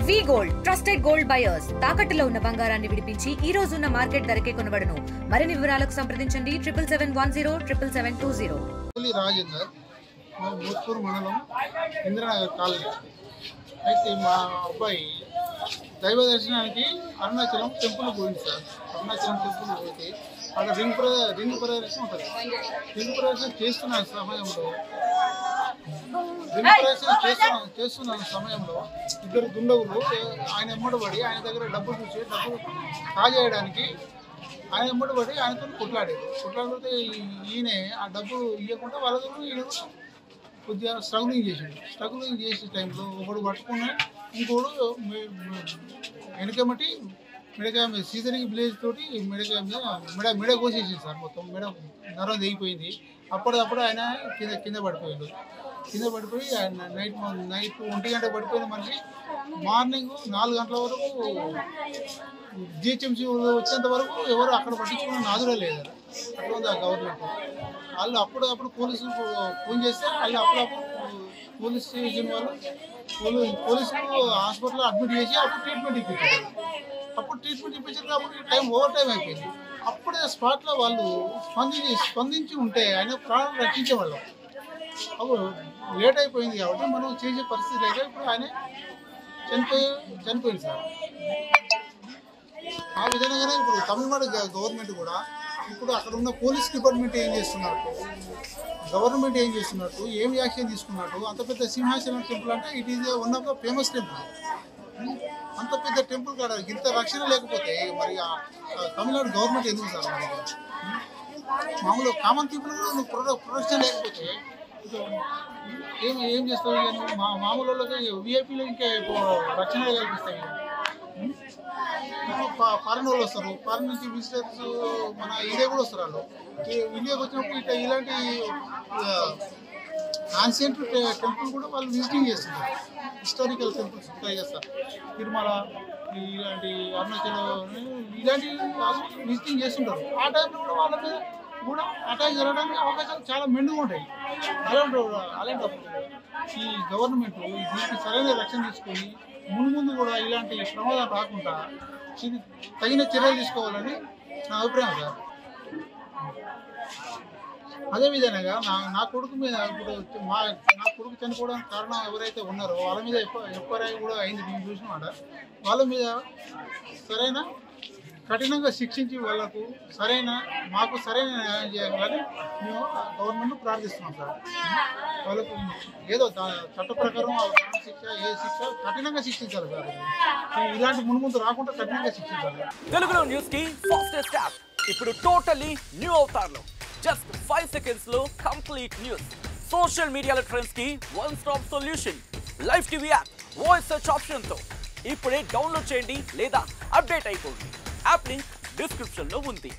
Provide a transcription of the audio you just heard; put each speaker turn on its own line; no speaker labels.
వి gold trusted gold buyers తాకట్టులో ఉన్న బంగారాన్ని విడిపించి ఈ రోజు ఉన్న మార్కెట్ ధరకే కొనబడును. మరిన్ని వివరాలకు సంప్రదించండి 77107720.
రాజేందర్ మోత్పూర్ మండలం ఇంద్రనగర్ కాలనీ. అయితే మా అబ్బాయి దైవ దర్శనానికి అరుణాచలం టెంపుల్ పోయింది సార్. అరుణాచలం టెంపుల్ పోతే అక్కడ రింగ్ ప్రదర్శన ఉంటుంది. రింగ్ ప్రదర్శన చేస్తున్న సమయంలో ఇద్దరు దుండగులు ఆయన ఎమ్మడబడి ఆయన దగ్గర డబ్బులు కాజేయడానికి ఆయన ఎమ్మడబడి ఆయనతో కొట్లాడితే ఈయన ఆ డబ్బులు ఇవ్వకుండా వాళ్ళతో ఈయన కొద్దిగా స్ట్రగులింగ్ చేసే టైంలో ఒకడు పట్టుకుని ఇంకోడు వెనకమటి మెడకాయ సీజనింగ్ బ్లేజ్ తోటి మెడ కోసేసింది సార్. మొత్తం మెడ నరం తెగిపోయింది. అప్పుడప్పుడు ఆయన కింద పడిపోయింది. ఆయన నైట్ 1 గంట పడిపోయిన మనిషి మార్నింగ్ 4 గంటల వరకు జిహెచ్ఎంసీ వచ్చేంత వరకు ఎవరు అక్కడ పట్టించుకున్న నాదుడే లేదు. అట్లా ఉంది ఆ గవర్నమెంట్. వాళ్ళు అప్పుడప్పుడు పోలీసులు ఫోన్ చేస్తే వాళ్ళు అప్పుడప్పుడు పోలీస్ స్టేషన్ వాళ్ళు పోలీసులు హాస్పిటల్లో అడ్మిట్ చేసి అప్పుడు ట్రీట్మెంట్ ఇప్పించారు. కాబట్టి టైం ఓవర్ టైం అయిపోయింది. అప్పుడే స్పాట్లో వాళ్ళు స్పందించి ఉంటే ఆయన ప్రాణాలు రక్షించేవాళ్ళం. అప్పుడు లేట్ అయిపోయింది కాబట్టి మనం చేసే పరిస్థితి లేక ఇప్పుడు ఆయన చనిపోయింది సార్. ఆ విధంగానే ఇప్పుడు తమిళనాడు గవర్నమెంట్ కూడా ఇప్పుడు అక్కడ ఉన్న పోలీస్ డిపార్ట్మెంట్ ఏం చేస్తున్నట్టు, గవర్నమెంట్ ఏం చేస్తున్నట్టు, ఏం యాక్షన్ తీసుకున్నట్టు. అంత పెద్ద సింహాచలం టెంపుల్ అంటే it is one of the famous temple. అంత పెద్ద టెంపుల్ కాడ ఇంత రక్షణ లేకపోతే మరి తమిళనాడు గవర్నమెంట్ ఎందుకు సార్? మామూలు కామన్ పీపుల్ కూడా ప్రొటెక్షన్ లేకపోతే ఏం చేస్తారు? మామూలు వాళ్ళకి విఐపీలు ఇంకా రక్షణ కల్పిస్తాయి. ఫారెన్ వాళ్ళు వస్తారు, ఫారెన్ నుంచి విజిటర్స్ మన ఇండియా కూడా వస్తారు. వాళ్ళు ఇండియాకి వచ్చినప్పుడు ఇట్లా ఇలాంటి ఆన్షియంట్ టెంపుల్ కూడా వాళ్ళు విజిటింగ్ చేస్తున్నారు. హిస్టారికల్ టెంపుల్స్ ట్రై చేస్తారు. తిరుమల ఇలాంటి అరుణాచలం ఇలాంటి వాళ్ళు విజిటింగ్ చేస్తుంటారు. ఆ టైంలో కూడా వాళ్ళ మీద కూడా అటాక్ జరగడానికి అవకాశాలు చాలా మెండుగా ఉంటాయి. అలాంటప్పుడు ఈ గవర్నమెంట్ దీనికి సరైన రక్షణ తీసుకొని ముందు కూడా ఇలాంటి ప్రమాదం రాకుండా ఇది తగిన చర్యలు తీసుకోవాలని నా అభిప్రాయం సార్. అదేవిధంగా నా కొడుకు మీద ఇప్పుడు నా కొడుకు చనిపోవడానికి కారణం ఎవరైతే ఉన్నారో వాళ్ళ మీద ఎఫ్ఐఆర్ కూడా అయింది. మేము చూసినమాట వాళ్ళ మీద సరైన కఠినంగా శిక్షించి మాకు సరైన న్యాయం చేయాలని మేము గవర్నమెంట్ ప్రార్థిస్తున్నాం సార్. వాళ్ళకు ఏదో చట్ట ప్రకారం శిక్ష కఠినంగా శిక్షించాలి సార్. ఇలాంటి ముందు రాకుండా కఠినంగా శిక్షించాలి.
తెలుగులో న్యూస్ కి ఫాస్టెస్ట్ యాప్ ఇప్పుడు టోటల్లీ న్యూ అవతార్లో జస్ట్ 5 సెకండ్స్ లో కంప్లీట్ న్యూస్. సోషల్ మీడియాలో ట్రెండ్స్ కి one stop solution. Live TV app voice search option తో ఇప్పుడే డౌన్లోడ్ చేయండి లేదా అప్డేట్ అయిపోండి. యాప్ లింక్ డిస్క్రిప్షన్ లో ఉంది.